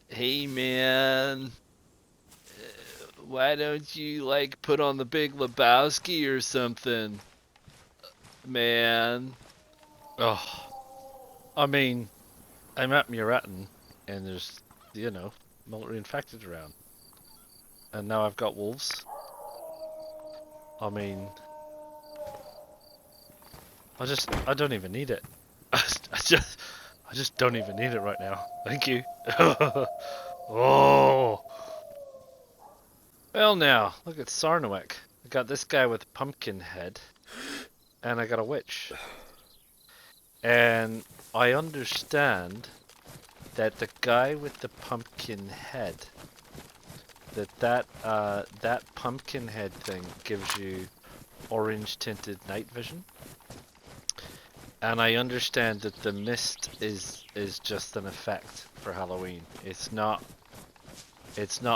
Hey man, why don't you like put on the Big Lebowski or something, man? Oh, I mean, I'm at Murattan, and there's, military infected around. And now I've got wolves. I mean, I don't even need it. I just don't even need it right now. Thank you. Oh, well now, look at Sarnowek. I got this guy with a pumpkin head, and I got a witch. And I understand that the guy with the pumpkin head, that pumpkin head thing gives you orange tinted night vision. And I understand that the mist is just an effect for Halloween. It's not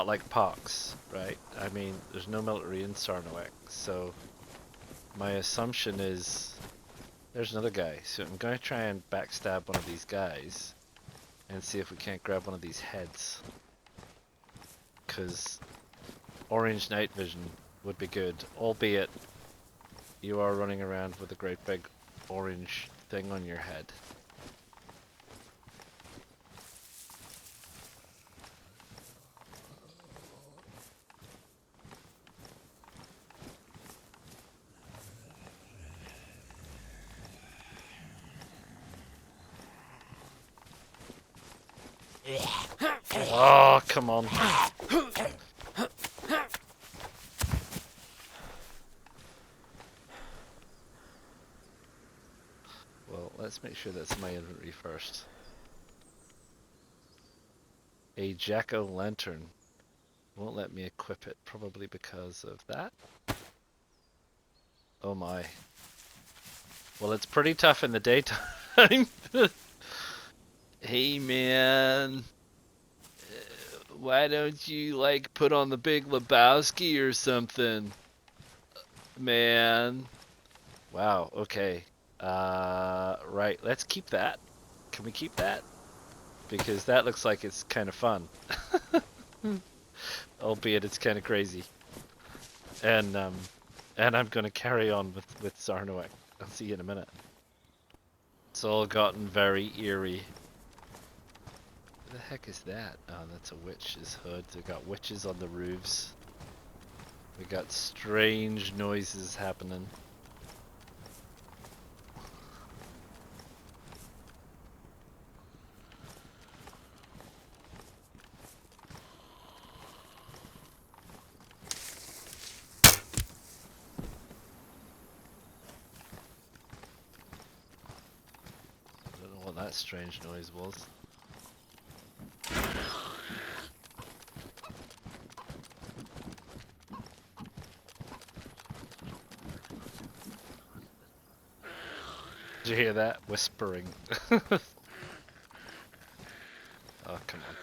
like pox, right? I mean, there's no military in Sarnowek, so my assumption is there's another guy. So I'm going to try and backstab one of these guys and see if we can't grab one of these heads. Because orange night vision would be good, albeit you are running around with a great big orange thing on your head. Oh, come on. Well, let's make sure that's my inventory first. A jack-o'-lantern. Won't let me equip it, probably because of that. Oh my. Well, it's pretty tough in the daytime. Hey man, why don't you like put on the Big Lebowski or something, man? Wow, okay. Right, let's keep that. Can we keep that? Because that looks like it's kind of fun. Albeit it's kind of crazy. And I'm going to carry on with Sarnowek. I'll see you in a minute. It's all gotten very eerie. What the heck is that? Oh, that's a witch's hood. We got witches on the roofs. We got strange noises happening. I don't know what that strange noise was. Did you hear that? Whispering. Oh, come on.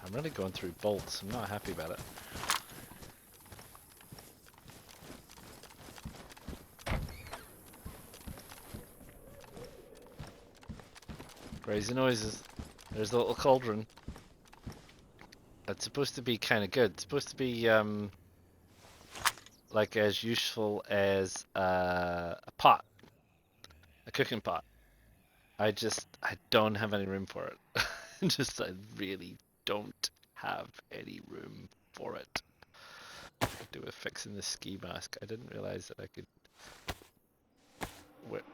I'm really going through bolts. I'm not happy about it. Crazy noises. There's the little cauldron. It's supposed to be kind of good. It's supposed to be, like as useful as a pot. A cooking pot. I don't have any room for it. I really don't have any room for it. Could do with fixing the ski mask. I didn't realize that I could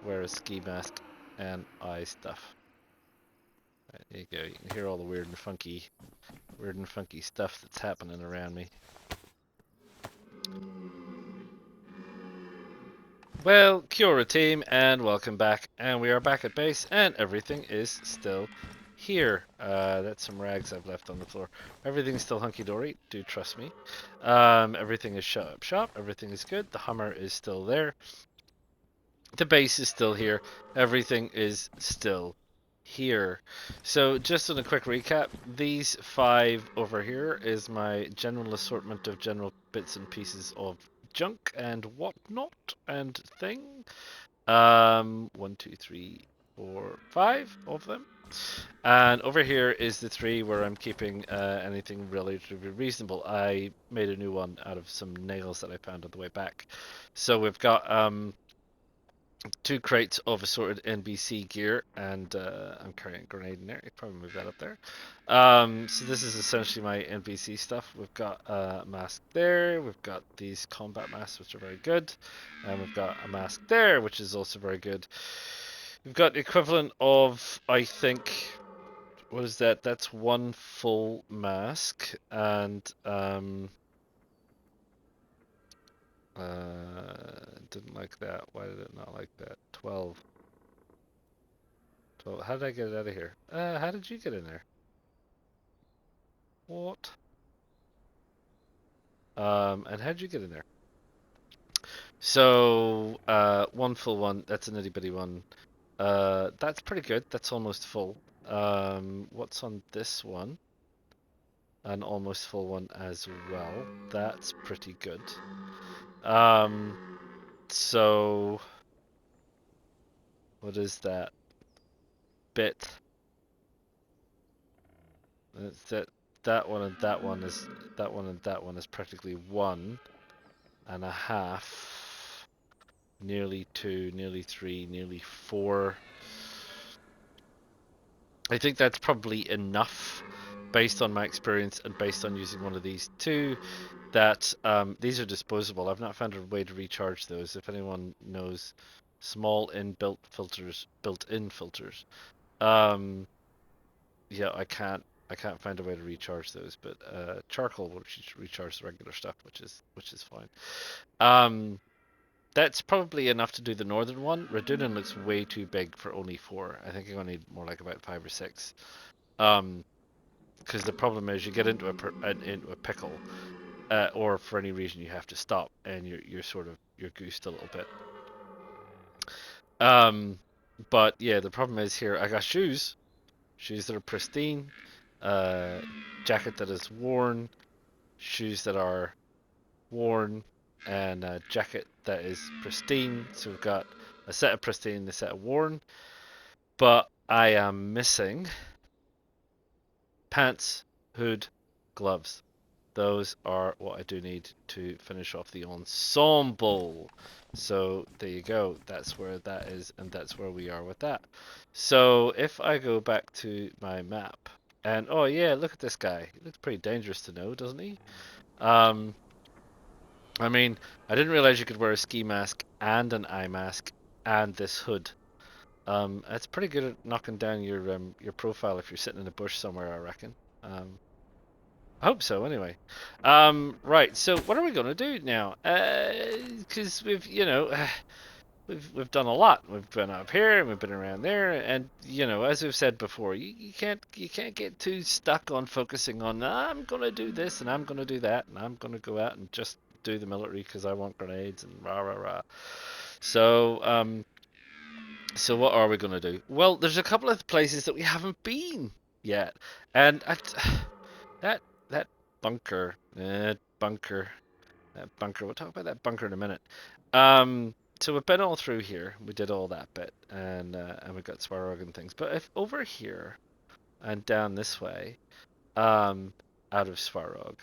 wear a ski mask and eye stuff. Right, there you go. You can hear all the weird and funky stuff that's happening around me. Well, kia ora team, and welcome back. And we are back at base, and everything is still here. That's some rags I've left on the floor. Everything's still hunky-dory, do trust me. Everything is shut up shop, everything is good. The Hummer is still there. The base is still here. Everything is still here. So just on a quick recap, these 5 over here is my general assortment of general bits and pieces of junk and whatnot and thing. One, two, three, four, five of them. And over here is the three where I'm keeping anything relatively reasonable. I made a new one out of some nails that I found on the way back. So we've got 2 crates of assorted NBC gear, and I'm carrying a grenade in there. You probably move that up there. So this is essentially my NBC stuff. We've got a mask there. We've got these combat masks, which are very good, and we've got a mask there, which is also very good. We've got the equivalent of, I think, what is that? That's 1 full mask, and didn't like that. Why did it not like that? 12. How did I get it out of here? How did you get in there? What? And how did you get in there? So, 1 full one. That's an itty bitty one. That's pretty good. That's almost full. What's on this one? An almost full one as well. That's pretty good. So what is that? Bit. It's that one and that one is that one and that one is practically 1.5, nearly 2, nearly 3, nearly 4. I think that's probably enough based on my experience and based on using one of these two. That these are disposable. I've not found a way to recharge those. If anyone knows small built-in filters. Yeah, I can't find a way to recharge those, but charcoal will recharge the regular stuff, which is fine. That's probably enough to do the northern one. Radunin looks way too big for only 4. I think I'm gonna need more like about 5 or 6. Because the problem is you get into a pickle, or for any reason you have to stop, and you're goosed a little bit. But yeah, the problem is here I got shoes that are pristine, jacket that is worn, shoes that are worn, and a jacket that is pristine. So we've got a set of pristine, a set of worn, but I am missing pants, hood, gloves. Those are what I do need to finish off the ensemble. So there you go. That's where that is, and that's where we are with that. So if I go back to my map, and oh yeah, look at this guy. He looks pretty dangerous to know, doesn't he? I mean, I didn't realize you could wear a ski mask and an eye mask and this hood. It's pretty good at knocking down your profile if you're sitting in a bush somewhere, I reckon. I hope so, anyway. Right, so what are we going to do now? Because we've done a lot. We've been up here and we've been around there, and as we've said before, you can't get too stuck on focusing on I'm going to do this and I'm going to do that and I'm going to go out and just do the military because I want grenades and rah rah rah. So what are we going to do? Well, there's a couple of places that we haven't been yet, and that that bunker, bunker, that bunker. We'll talk about that bunker in a minute. So we've been all through here. We did all that bit, and we got Swarog and things. But if over here and down this way, out of Swarog,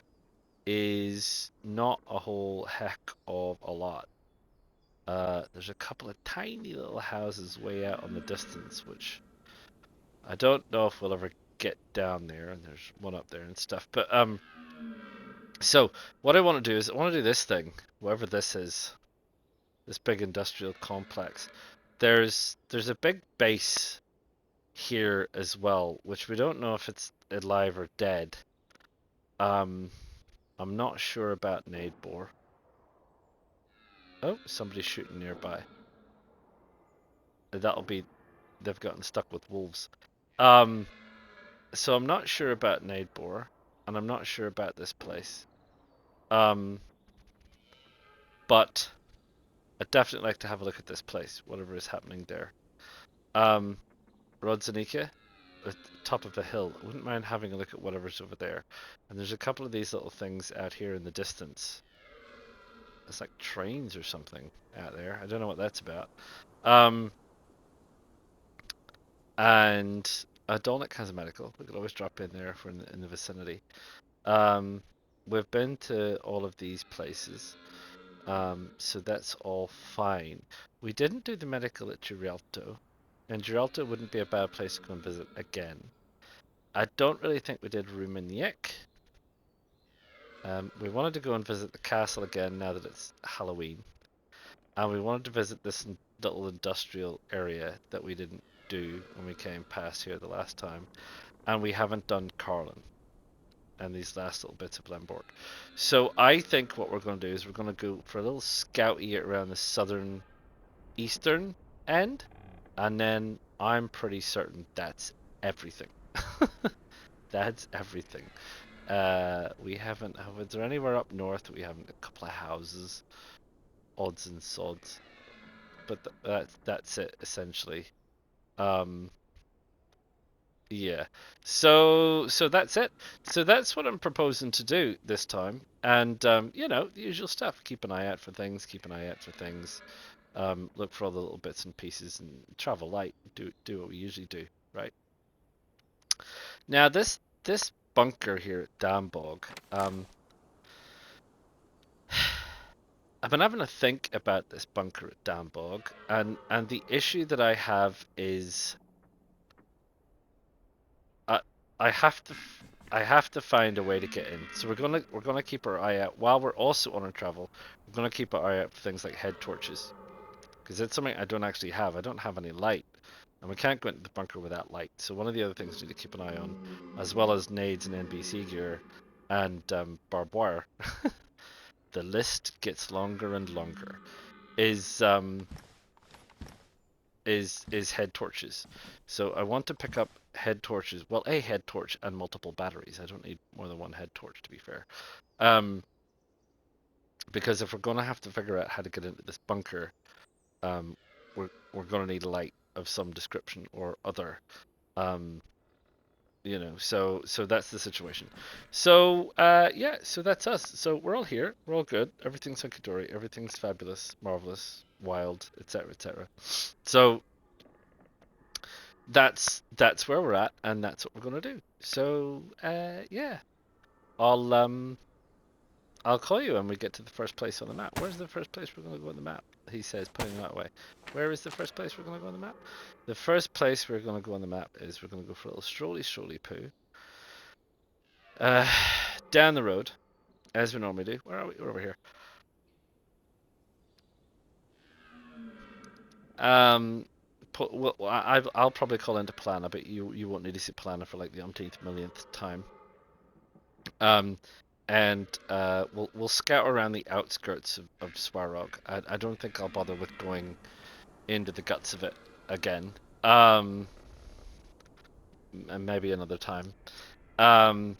is not a whole heck of a lot. There's a couple of tiny little houses way out on the distance, which I don't know if we'll ever get down there. And there's one up there and stuff. But so what I want to do is I want to do this thing, whatever this is, this big industrial complex. There's a big base here as well, which we don't know if it's alive or dead. I'm not sure about Nadbor. Oh, somebody's shooting nearby. That'll be they've gotten stuck with wolves. So I'm not sure about Nadbor, and I'm not sure about this place. But I'd definitely like to have a look at this place, whatever is happening there. Rodzanika, at the top of a hill. I wouldn't mind having a look at whatever's over there. And there's a couple of these little things out here in the distance. It's like trains or something out there. I don't know what that's about. Um, and Dolnik has a medical. We could always drop in there if we're in the vicinity. We've been to all of these places, so that's all fine. We didn't do the medical at Giralto, and Giralto wouldn't be a bad place to go and visit again. I don't really think we did Ruminiek. We wanted to go and visit the castle again now that it's Halloween, and we wanted to visit this little industrial area that we didn't do when we came past here the last time, and we haven't done Carlin and these last little bits of Lemborg. So I think what we're going to do is we're going to go for a little scouty around the southern eastern end, and then I'm pretty certain that's everything. That's everything. We haven't. Is there anywhere up north that we haven't? A couple of houses, odds and sods, but that's it essentially. Um, yeah. So that's it. So that's what I'm proposing to do this time. And you know, the usual stuff. Keep an eye out for things. Keep an eye out for things. Look for all the little bits and pieces and travel light. Do what we usually do, right? Now this bunker here at Dambog, I've been having to think about this bunker at Dambog, and the issue that I have is I I have to I have to find a way to get in. So we're gonna keep our eye out while we're also on our travel. We're gonna keep our eye out for things like head torches because it's something I don't actually have. I don't have any light, and we can't go into the bunker without light. So one of the other things we need to keep an eye on, as well as nades and NBC gear, and barbed wire. The list gets longer and longer. Is head torches. So I want to pick up head torches. Well, a head torch and multiple batteries. I don't need more than one head torch, to be fair. Because if we're going to have to figure out how to get into this bunker, um, we're going to need a light of some description or other. Um, you know, so that's the situation. So yeah, so that's us. So we're all here. We're all good. Everything's hunky dory. Everything's fabulous, marvelous, wild, etc., etc. So that's where we're at, and that's what we're gonna do. So yeah, I'll um I'll call you when we get to the first place on the map. Where's the first place we're gonna go on the map? He says, putting that away. Where is the first place we're gonna go on the map? The first place we're gonna go on the map is we're gonna go for a little strolly poo. Uh, down the road, as we normally do. Where are we? We're over here. Um, well, I'll probably call into Plana, but you won't need to see Plana for like the umpteenth millionth time. Um, and we'll scout around the outskirts of Swarog. I don't think I'll bother with going into the guts of it again. And maybe another time. Um,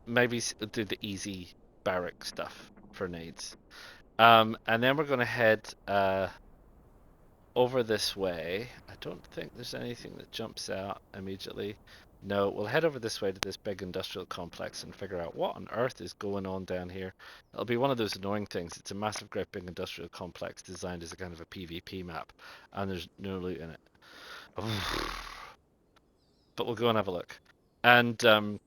maybe do the easy barrack stuff for nades. And then we're gonna head over this way. I don't think there's anything that jumps out immediately. No, we'll head over this way to this big industrial complex and figure out what on earth is going on down here. It'll be one of those annoying things. It's a massive, great big industrial complex designed as a kind of a PvP map, and there's no loot in it. But we'll go and have a look. And then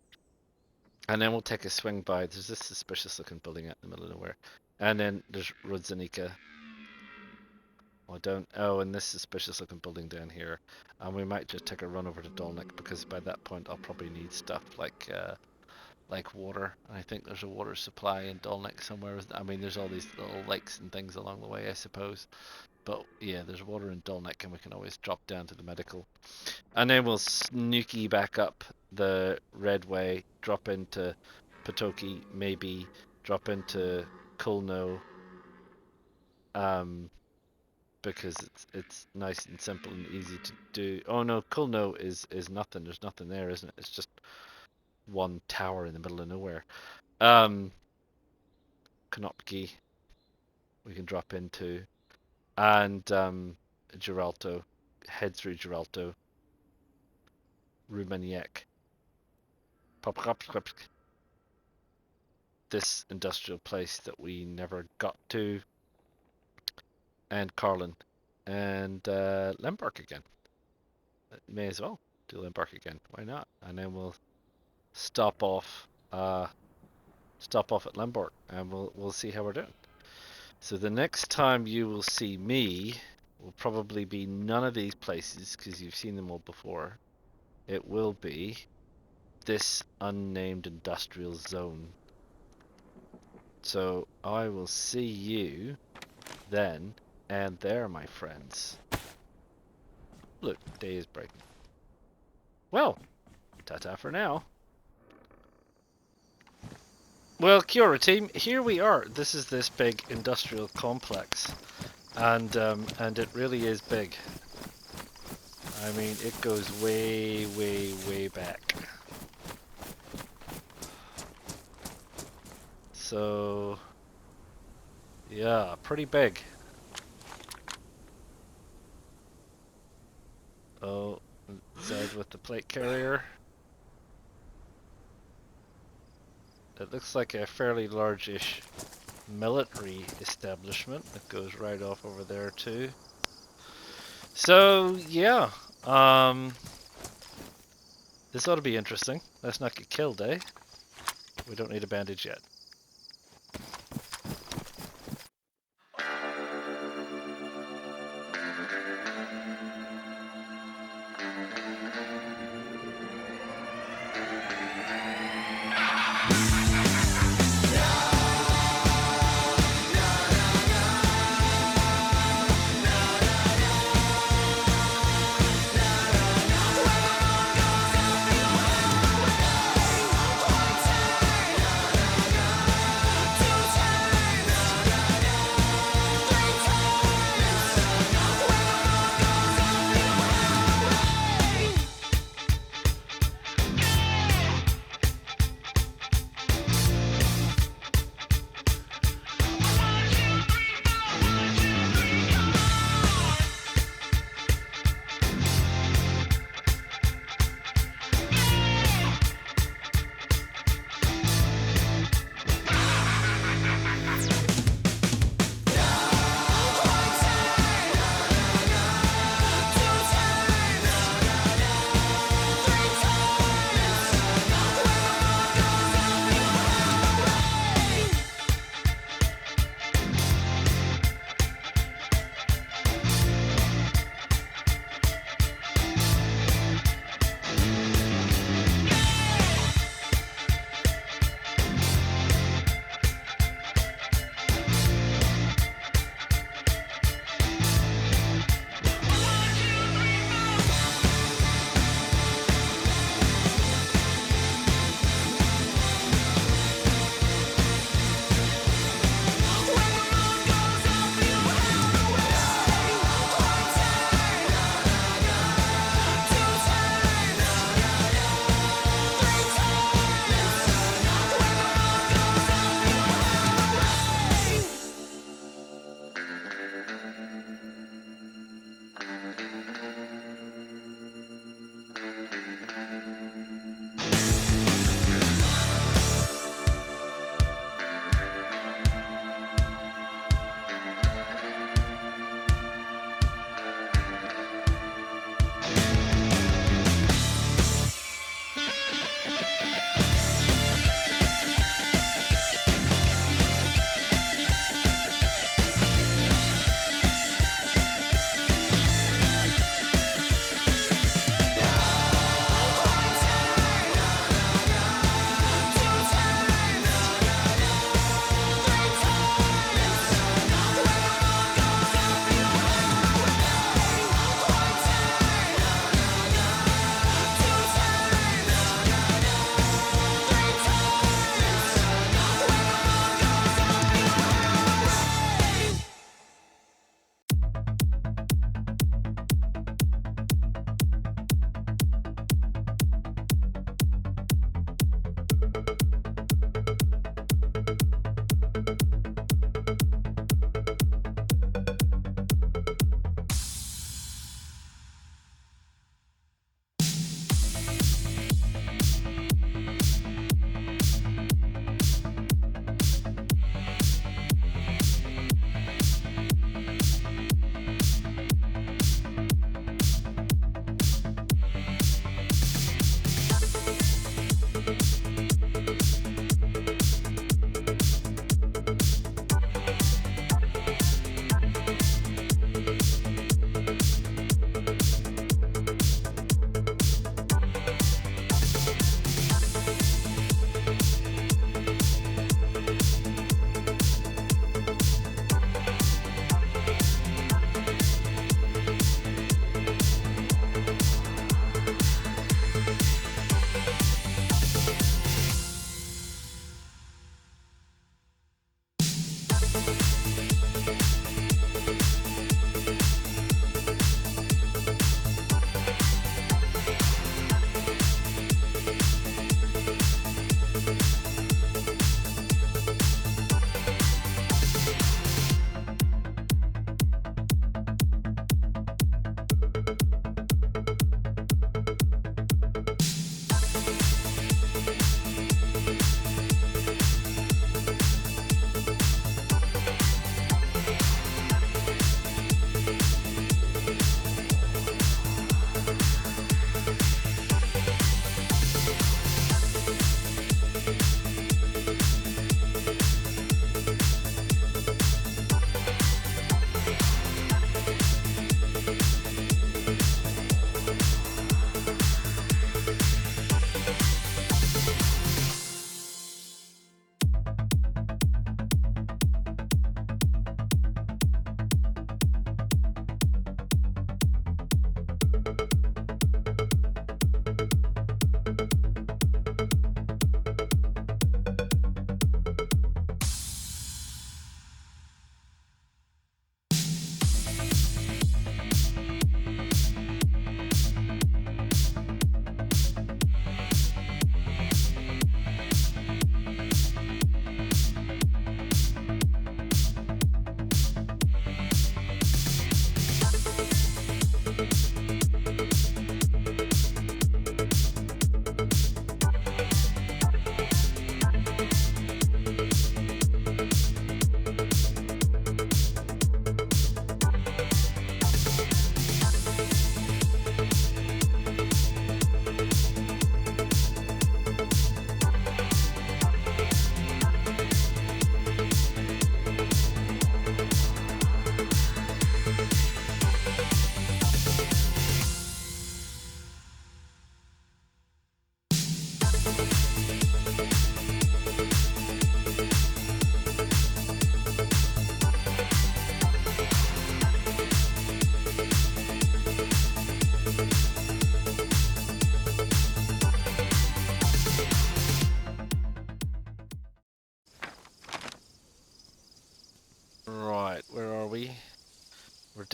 we'll take a swing by. There's this suspicious looking building out in the middle of nowhere. And then there's Rodzanika. I don't. Oh, and this suspicious looking building down here. And we might just take a run over to Dolnik because by that point I'll probably need stuff like water. And I think there's a water supply in Dolnik somewhere. I mean, there's all these little lakes and things along the way, I suppose. But yeah, there's water in Dolnik, and we can always drop down to the medical. And then we'll snooky back up the Red Way, drop into Patoki, maybe drop into Kulno. Because it's nice and simple and easy to do. Oh no, Kulno is nothing. There's nothing there, isn't it? It's just one tower in the middle of nowhere. Konopki we can drop into, and Giralto, head through Giralto, Rumaniek. this industrial place that we never got to, and Carlin, and Lemberg again. May as well do Lemberg again. Why not? And then we'll stop off at Lemberg, and we'll see how we're doing. So the next time you will see me will probably be none of these places because you've seen them all before. It will be this unnamed industrial zone. So I will see you then and there, my friends. Look, day is breaking. Well, ta-ta for now. Well, kia ora team, here we are. This is this big industrial complex, and it really is big. I mean, it goes way, way, way back. So, yeah, pretty big. Oh, Zed with the plate carrier. It looks like a fairly large-ish military establishment that goes right off over there too. So yeah, this ought to be interesting. Let's not get killed, eh? We don't need a bandage yet.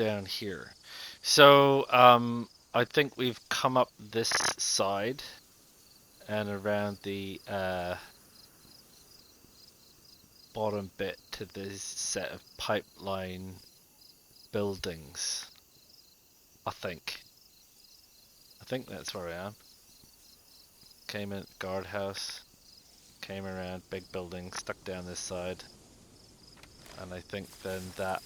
down here. So I think we've come up this side and around the bottom bit to this set of pipeline buildings. I think that's where I am. Came in guardhouse, came around big building, stuck down this side, and I think then that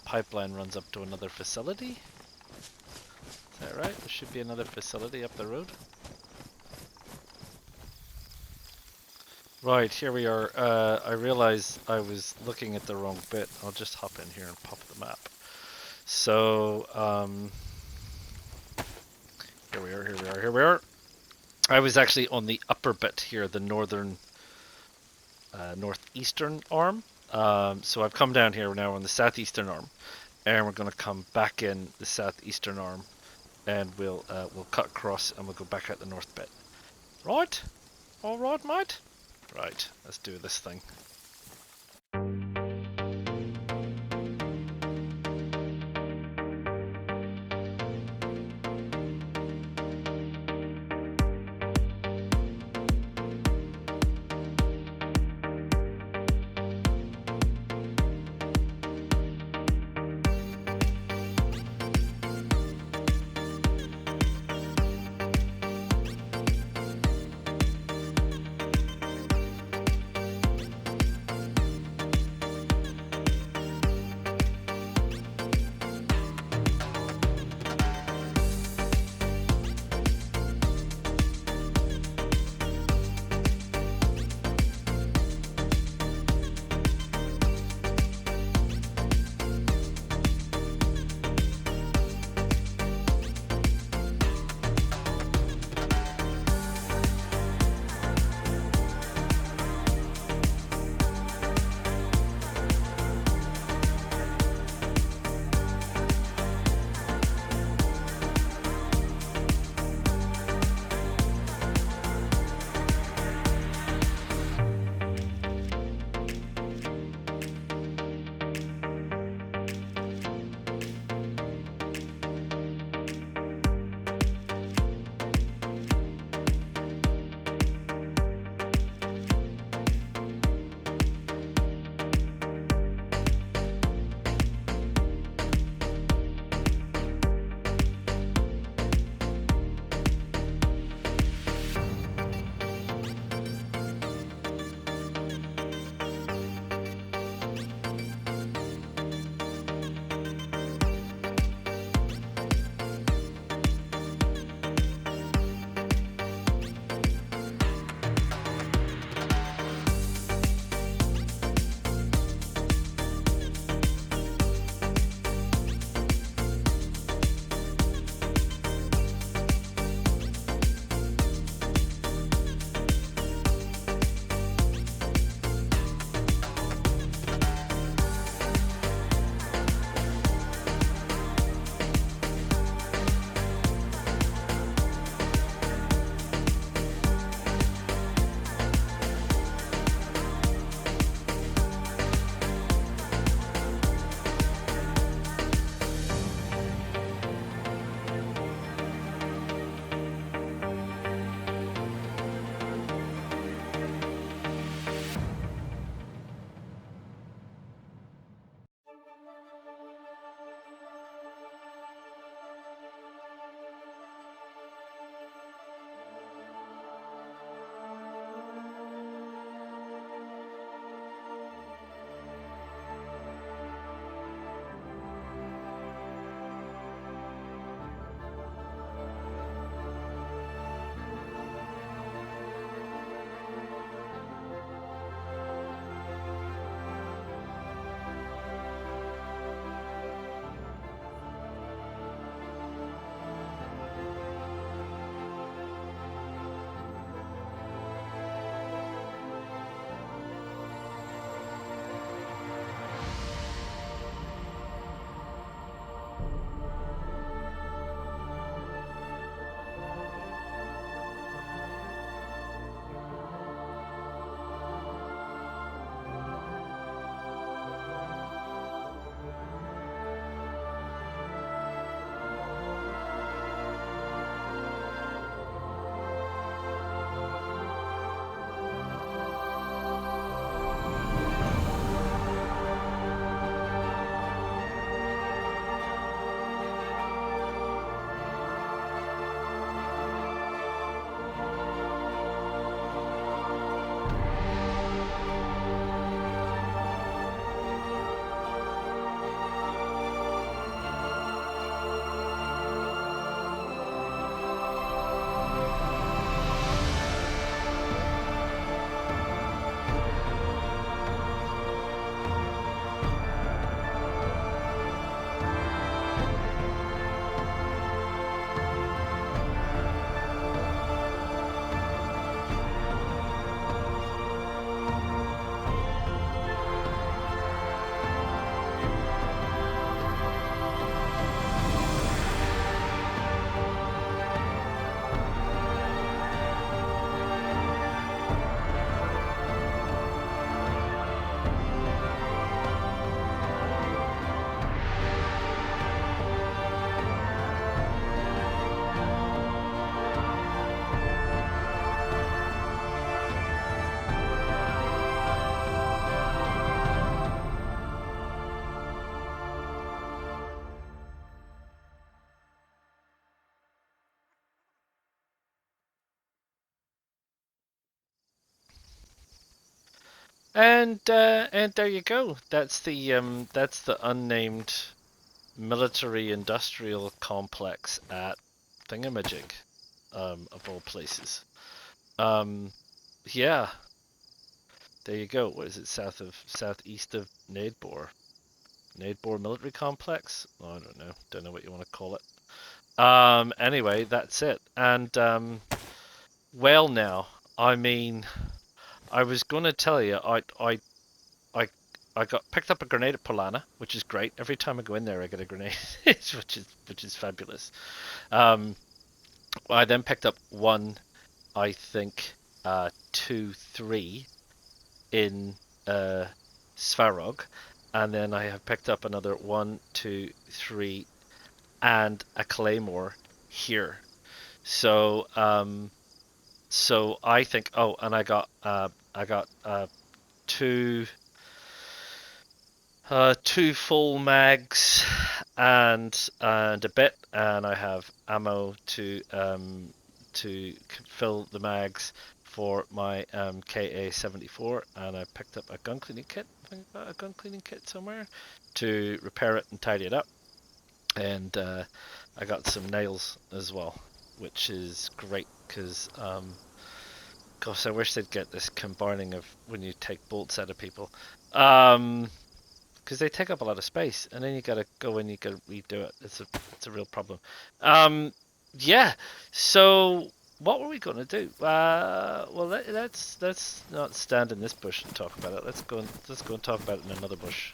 pipeline runs up to another facility. Is that right? There should be another facility up the road. Right, here we are. I realized I was looking at the wrong bit. I'll just hop in here and pop the map. So, here we are. I was actually on the upper bit here, the northern, northeastern arm. So I've come down here now on the southeastern arm, and we're going to come back in the southeastern arm, and we'll cut across and we'll go back out the north bit. Right? All right, mate. Right, let's do this thing. And there you go. That's the unnamed military industrial complex at Thingamajig, of all places. Um, yeah, there you go. What is it? Southeast of Nadbor. Nadbor Military Complex? Oh, I don't know. Don't know what you want to call it. Anyway, that's it. And well, now, I mean, I was going to tell you, I, I got picked up a grenade at Polana, which is great. Every time I go in there, I get a grenade, which is fabulous. Um, I then picked up one, I think, two, three in Svarog, and then I have picked up another one, two, three, and a claymore here. So so I think. Oh, and I got two two full mags and a bit, and I have ammo to fill the mags for my KA-74, and I picked up a gun cleaning kit. I think I got a gun cleaning kit somewhere to repair it and tidy it up, and I got some nails as well, which is great because gosh, I wish they'd get this combining of when you take bolts out of people. Because they take up a lot of space, and then you gotta go and you gotta redo it. It's a real problem. Um, yeah. So what were we gonna do? Well, let's not stand in this bush and talk about it. Let's go and talk about it in another bush.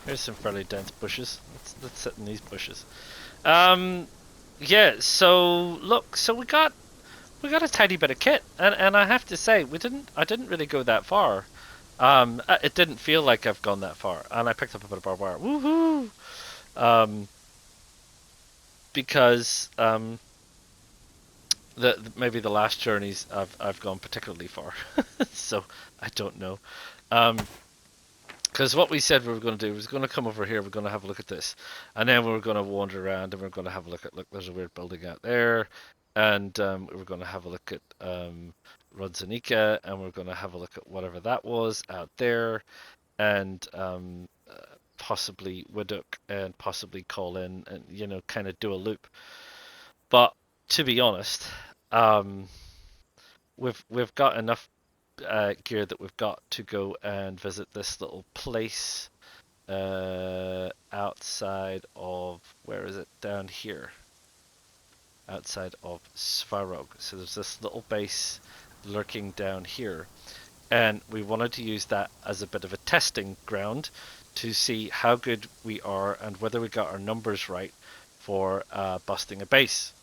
Here's some fairly dense bushes. Let's sit in these bushes. Um, yeah. So look, so we got a tiny bit of kit, and I have to say I didn't really go that far. It didn't feel like I've gone that far, and I picked up a bit of barbed wire. Woohoo! Um, because maybe the last journeys I've gone particularly far, so I don't know. Um, because what we said we were going to do was going to come over here. We're going to have a look at this, and then we were going to wander around, and we're going to have a look at, look. There's a weird building out there, and we were going to have a look at Rodzanika, and we're going to have a look at whatever that was out there, and possibly Widdock, and possibly call in, and kind of do a loop. But to be honest, um, we've got enough gear that we've got to go and visit this little place outside of, where is it? Down here, outside of Svarog. So there's this little base lurking down here, and we wanted to use that as a bit of a testing ground to see how good we are and whether we got our numbers right for busting a base.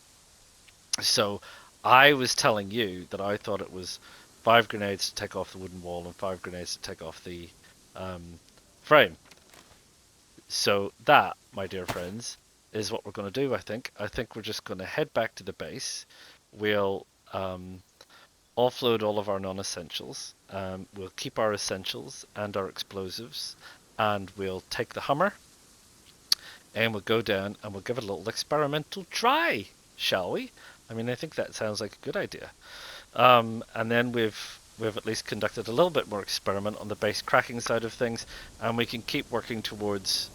So I was telling you that I thought it was 5 grenades to take off the wooden wall and 5 grenades to take off the frame. So that, my dear friends, is what we're going to do. I think we're just going to head back to the base. We'll offload all of our non-essentials. We'll keep our essentials and our explosives, and we'll take the Hummer, and we'll go down and we'll give it a little experimental try, shall we? I mean, I think that sounds like a good idea. And then we've at least conducted a little bit more experiment on the base cracking side of things, and we can keep working towards,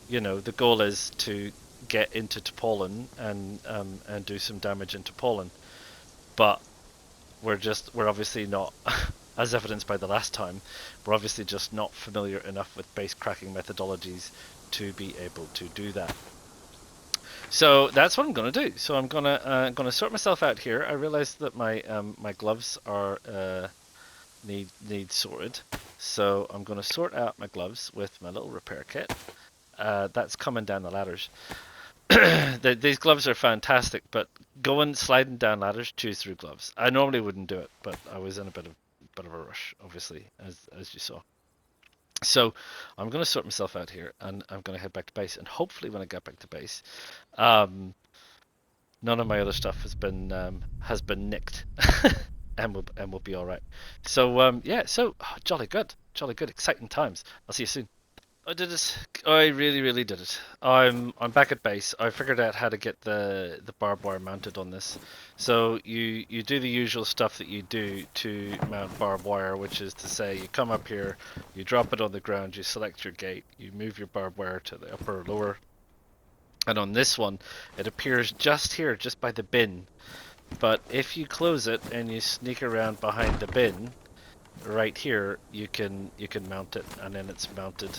the goal is to get into Topolin and do some damage into Topolin. But we're obviously not, as evidenced by the last time, we're obviously just not familiar enough with base cracking methodologies to be able to do that. So that's what I'm gonna do. So I'm gonna sort myself out here. I realized that my gloves are need sorted, so I'm gonna sort out my gloves with my little repair kit. That's coming down the ladders. These gloves are fantastic, but going sliding down ladders, choose through gloves. I normally wouldn't do it, but I was in a bit of a rush, obviously, as you saw. So I'm going to sort myself out here, and I'm going to head back to base. And hopefully, when I get back to base, none of my other stuff has been nicked, and we'll be all right. So yeah, so jolly good, exciting times. I'll see you soon. I did it. I really did it. I'm back at base. I figured out how to get the barbed wire mounted on this. So you do the usual stuff that you do to mount barbed wire, which is to say you come up here, you drop it on the ground, you select your gate, you move your barbed wire to the upper or lower. And on this one, it appears just here, just by the bin. But if you close it and you sneak around behind the bin, right here, you can mount it, and then it's mounted.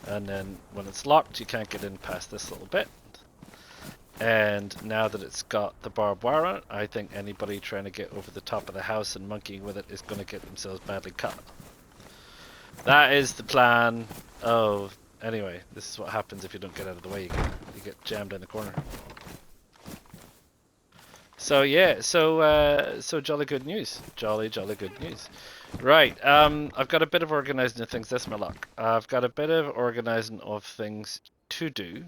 And then when it's locked, you can't get in past this little bit. And now that it's got the barbed wire on it, I think anybody trying to get over the top of the house and monkeying with it is going to get themselves badly cut. That is the plan of... Anyway, this is what happens if you don't get out of the way. You get jammed in the corner. So yeah, so jolly good news. Jolly good news. Right, I've got a bit of organising of things. That's my luck. I've got a bit of organising of things to do.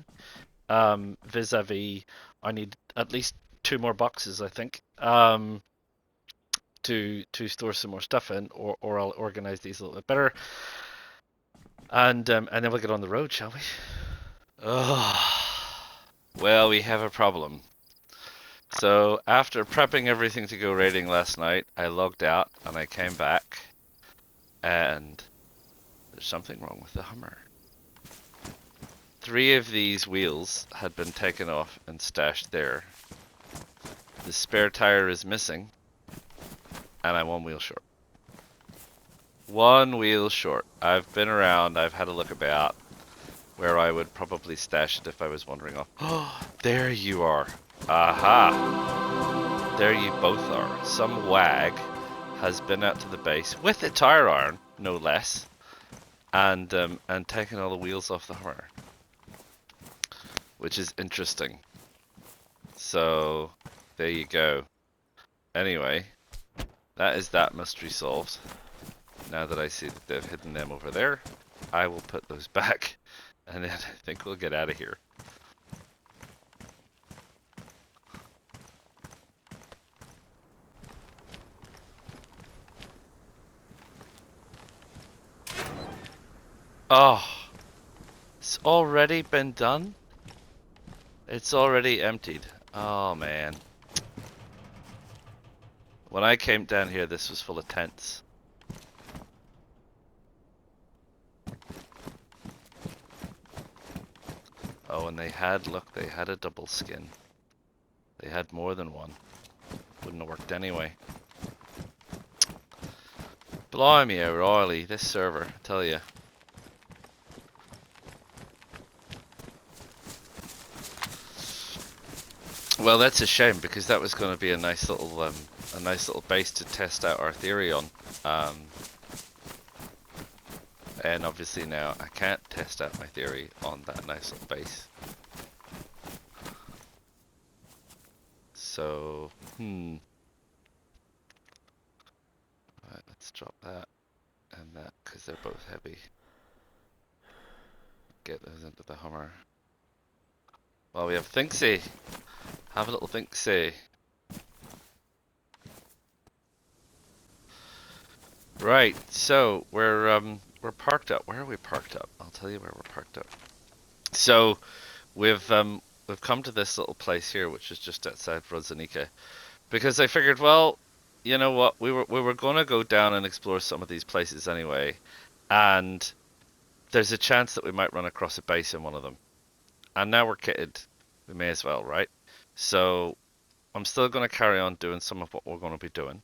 Vis-a-vis, I need at least 2 more boxes, I think, to store some more stuff in, or I'll organise these a little bit better. And then we'll get on the road, shall we? Oh, well, we have a problem. So after prepping everything to go raiding last night, I logged out and I came back, and there's something wrong with the Hummer. 3 of these wheels had been taken off and stashed there. The spare tire is missing, and I'm 1 wheel short. 1 wheel short. I've been around, I've had a look about where I would probably stash it if I was wandering off. Oh, there you are. Aha! There you both are. Some wag has been out to the base with a tire iron, no less, and taken all the wheels off the Hummer, which is interesting. So there you go. Anyway, that is that mystery solved. Now that I see that they've hidden them over there, I will put those back, and then I think we'll get out of here. Oh, it's already been done? It's already emptied. Oh man. When I came down here, this was full of tents. Oh, and they had, look, they had a double skin. They had more than one. Wouldn't have worked anyway. Blimey O'Reilly, this server, I tell you. Well, that's a shame, because that was going to be a nice little base to test out our theory on. And obviously now I can't test out my theory on that nice little base. So, Alright, let's drop that and that, because they're both heavy. Get those into the Hummer. Well, we have Thinksy. Have a little Thinksy. Right, so we're parked up. Where are we parked up? I'll tell you where we're parked up. So we've come to this little place here, which is just outside Rodzanika, because I figured, well, you know what, we were gonna go down and explore some of these places anyway, and there's a chance that we might run across a base in one of them. And now we're kitted, we may as well, right? So I'm still gonna carry on doing some of what we're gonna be doing.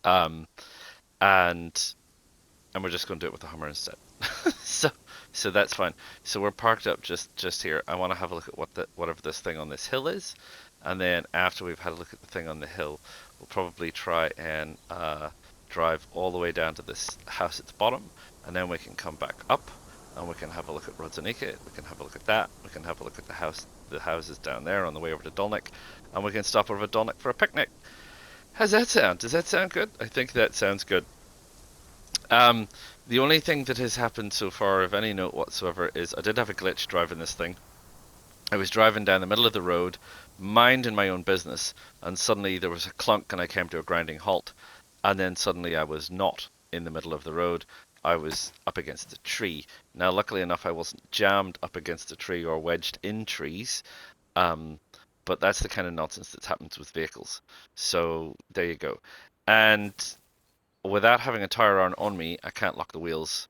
And we're just going to do it with the Hummer instead. so that's fine. So we're parked up just here. I want to have a look at whatever this thing on this hill is, and then after we've had a look at the thing on the hill, we'll probably try and drive all the way down to this house at the bottom, and then we can come back up, and we can have a look at Rodzanika. We can have a look at that. We can have a look at the houses down there on the way over to Dolnik, and we can stop over at Dolnik for a picnic. How's that sound? Does that sound good? I think that sounds good. The only thing that has happened so far of any note whatsoever is I did have a glitch driving this thing. I was driving down the middle of the road, minding my own business, and suddenly there was a clunk and I came to a grinding halt. And then suddenly I was not in the middle of the road, I was up against a tree. Now, luckily enough, I wasn't jammed up against a tree or wedged in trees. But that's the kind of nonsense that happens with vehicles. So there you go. And without having a tire iron on me, I can't lock the wheels.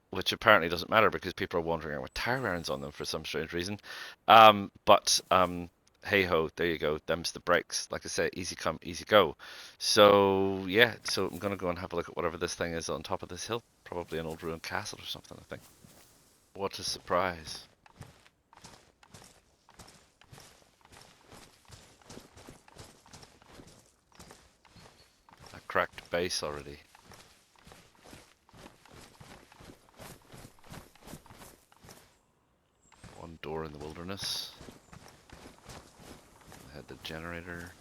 Which apparently doesn't matter because people are wandering around with tire irons on them for some strange reason. But hey ho, there you go. Them's the brakes. Like I say, easy come, easy go. So yeah, so I'm gonna go and have a look at whatever this thing is on top of this hill. Probably an old ruined castle or something, I think. What a surprise. A cracked base already. One door in the wilderness. I had the generator.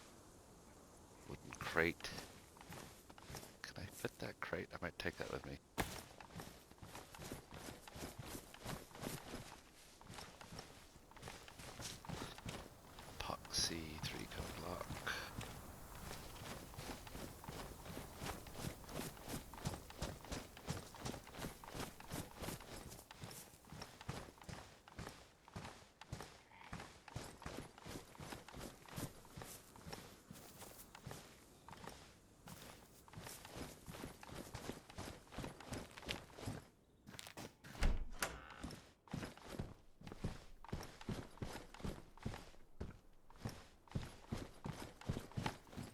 Wooden crate. Can I fit that crate? I might take that with me. Epoxy 3-code lock.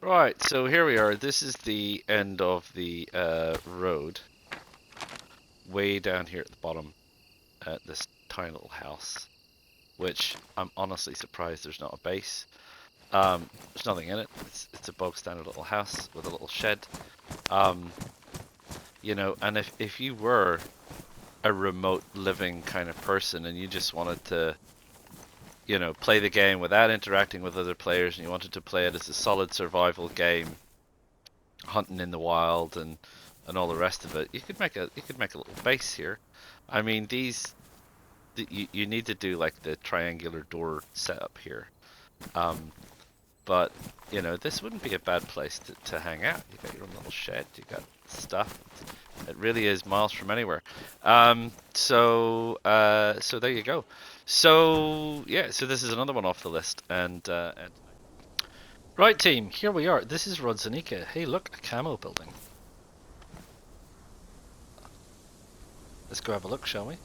Right, so here we are. This is the end of the road. Way down here at the bottom at this tiny little house, which I'm honestly surprised there's not a base. There's nothing in it. It's a bog standard little house with a little shed. You know, and if you were a remote living kind of person and you just wanted to, you know, play the game without interacting with other players, and you wanted to play it as a solid survival game, hunting in the wild and all the rest of it, you could make a little base here. I mean, you need to do like the triangular door setup here, but you know, this wouldn't be a bad place to hang out. You got your own little shed, you got stuff. It really is miles from anywhere. So there you go. So yeah, so this is another one off the list, and Right, team, here we are. This is Rodzanika. Hey, look, a camo building. Let's go have a look, shall we?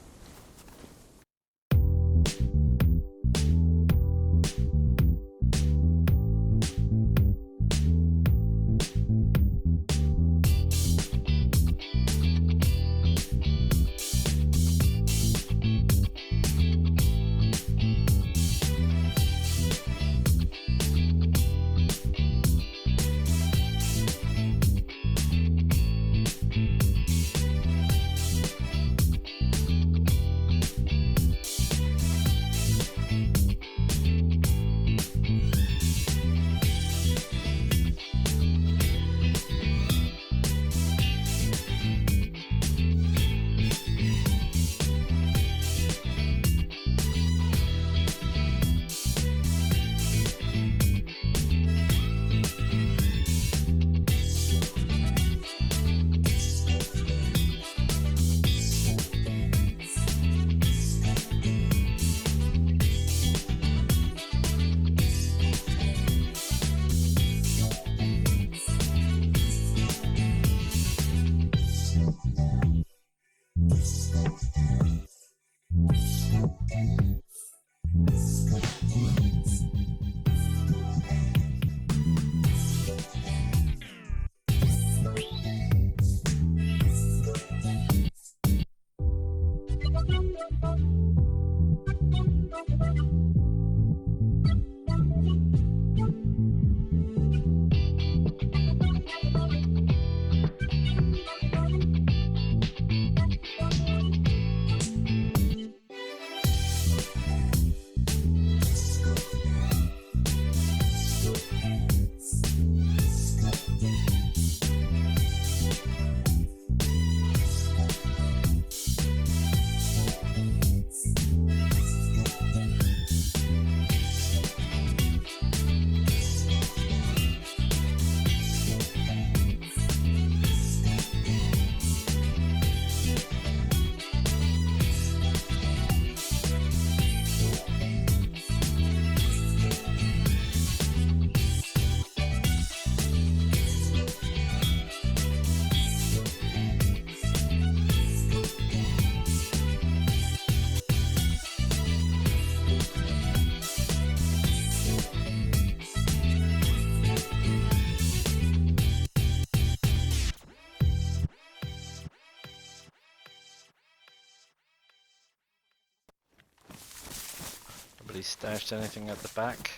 Nobody stashed anything at the back?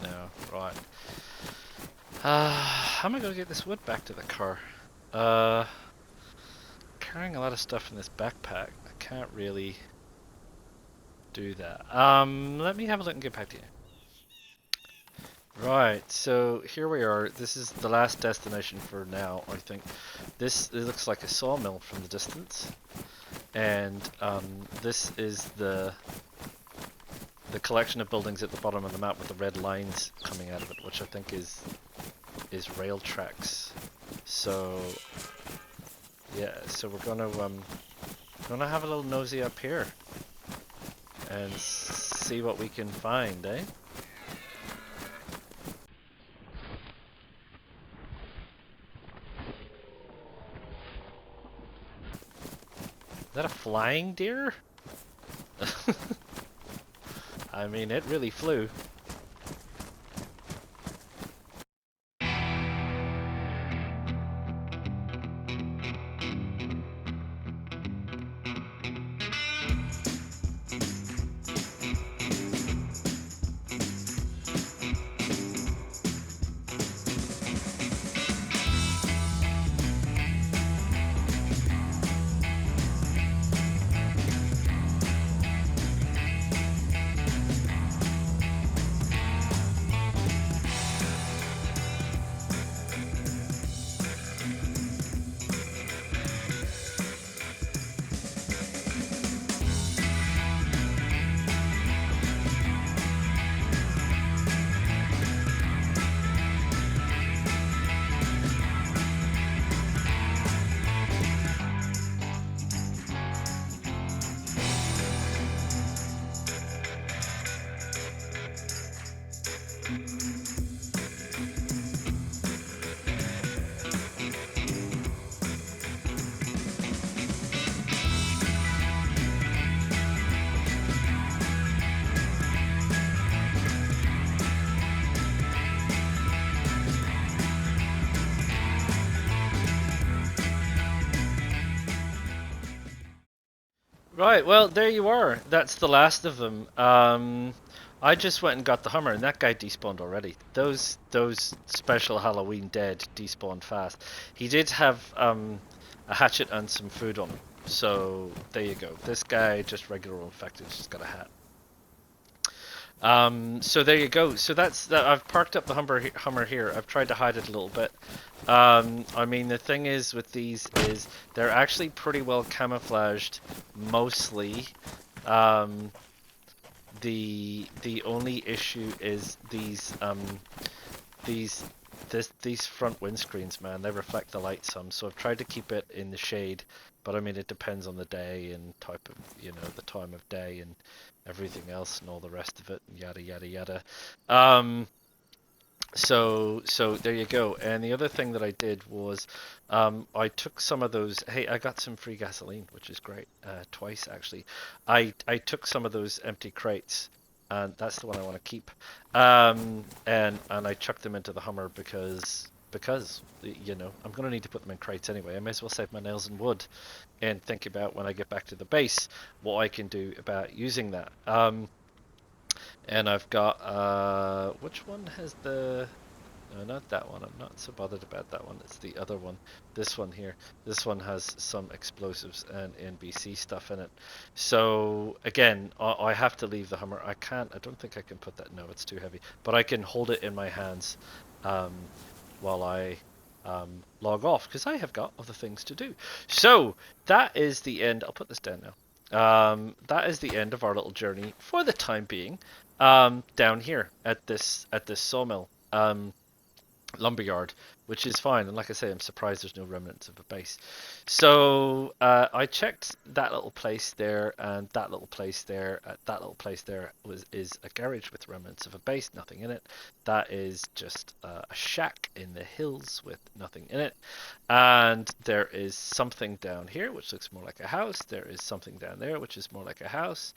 No, right. How am I going to get this wood back to the car? Carrying a lot of stuff in this backpack. I can't really do that. Let me have a look and get back to you. Right, so here we are. This is the last destination for now, I think. It looks like a sawmill from the distance. And this is the collection of buildings at the bottom of the map with the red lines coming out of it, which I think is rail tracks. So yeah, so we're gonna have a little nosy up here and see what we can find, eh? Is that a flying deer? I mean, it really flew. Right, well, there you are. That's the last of them. I just went and got the Hummer, and that guy despawned already. Those special Halloween dead despawned fast. He did have a hatchet and some food on him, so there you go. This guy, just regular infected, just got a hat. So there you go. So that's that. I've parked up the Hummer here. I've tried to hide it a little bit. I mean, the thing is with these is they're actually pretty well camouflaged, mostly. Um, the only issue is these these front windscreens, man. They reflect the light some, so I've tried to keep it in the shade. But I mean, it depends on the day and type of, the time of day and everything else and all the rest of it, and yada yada yada. So there you go. And the other thing that I did was, I took some of those. Hey, I got some free gasoline, which is great. Twice actually. I took some of those empty crates, and that's the one I want to keep. And I chucked them into the Hummer because I'm gonna need to put them in crates anyway. I may as well save my nails and wood, and think about when I get back to the base what I can do about using that. And I've got, which one has the, no, not that one. I'm not so bothered about that one. It's the other one. This one here. This one has some explosives and NBC stuff in it. So again, I have to leave the Hummer. I don't think I can put that. No, it's too heavy. But I can hold it in my hands while I log off, because I have got other things to do. So that is the end. I'll put this down now. That is the end of our little journey for the time being, down here at this sawmill, lumberyard, which is fine. And like I say, I'm surprised there's no remnants of a base. So I checked that little place there, and that little place there. That little place there is a garage with remnants of a base, nothing in it. That is just a shack in the hills with nothing in it. And there is something down here which looks more like a house. There is something down there which is more like a house.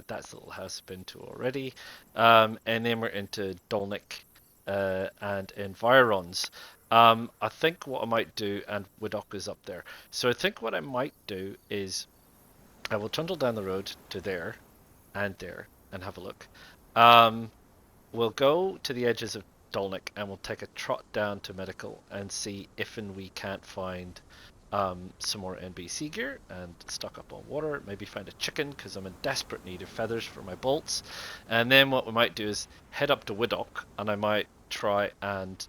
That's the little house I've been to already. And then we're into Dolnik and environs. I think what I might do, and Widok up there. So I think what I might do is I will trundle down the road to there, and there and have a look. Um, we'll go to the edges of Dolnik and we'll take a trot down to medical and see if and we can't find some more NBC gear and stock up on water. Maybe find a chicken because I'm in desperate need of feathers for my bolts. And then what we might do is head up to Widdock and I might try and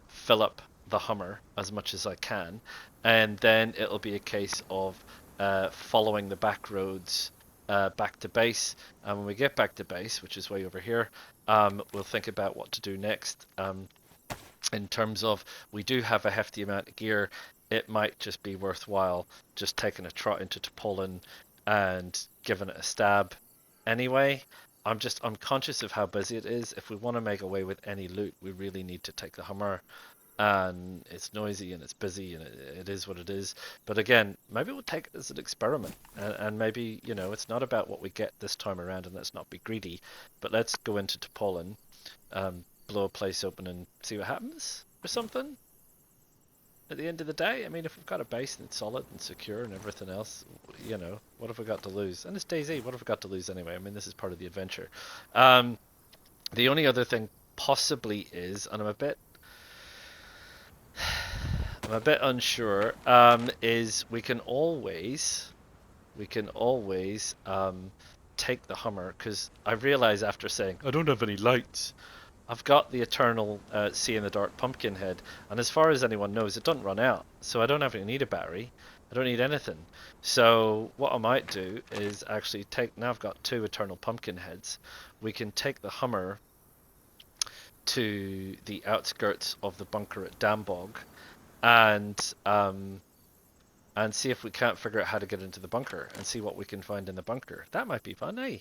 fill up the Hummer as much as I can. And then it'll be a case of following the back roads back to base. And when we get back to base, which is way over here, we'll think about what to do next. In terms of, we do have a hefty amount of gear, it might just be worthwhile just taking a trot into Topolin and giving it a stab. Anyway, I'm conscious of how busy it is. If we want to make away with any loot, we really need to take the Hummer. And it's noisy and it's busy and it is what it is. But again, maybe we'll take it as an experiment, and maybe, you know, it's not about what we get this time around, and let's not be greedy, but let's go into Topolin, blow a place open and see what happens or something. At the end of the day, I mean, if we've got a base and it's solid and secure and everything else, you know, what have we got to lose? And it's DayZ, what have we got to lose anyway? I mean, this is part of the adventure. The only other thing possibly is, and I'm a bit unsure, is we can always take the Hummer, because I realize after saying I don't have any lights, I've got the eternal See in the Dark pumpkin head, and as far as anyone knows, it doesn't run out, so I don't actually need a battery. I don't need anything. So what I might do is actually take, now I've got 2 eternal pumpkin heads, we can take the Hummer to the outskirts of the bunker at Dambog, and see if we can't figure out how to get into the bunker and see what we can find in the bunker. That might be fun, eh?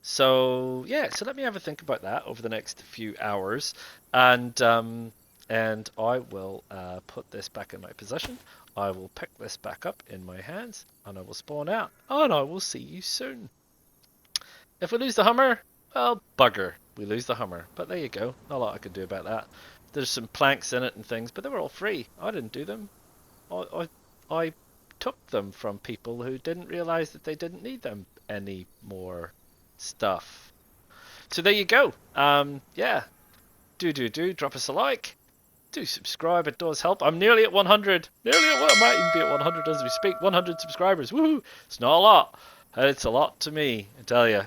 So yeah, so let me have a think about that over the next few hours, and I will put this back in my possession. I will pick this back up in my hands, and I will spawn out, and I will see you soon. If we lose the Hummer, well, bugger, we lose the Hummer. But there you go, not a lot I could do about that. There's some planks in it and things, but they were all free. I didn't do them. I took them from people who didn't realize that they didn't need them anymore. Stuff. So there you go. Yeah. Do drop us a like. Do subscribe. It does help. I'm nearly at 100. Nearly at, well, I might even be at 100 as we speak. 100 subscribers. Woohoo! It's not a lot. It's a lot to me, I tell you.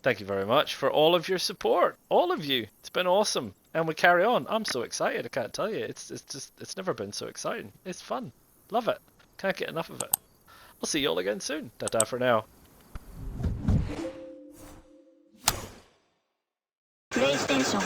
Thank you very much for all of your support. All of you. It's been awesome. And we carry on. I'm so excited. I can't tell you. It's never been so exciting. It's fun. Love it. Can't get enough of it. I'll see you all again soon. Ta-ta for now. PlayStation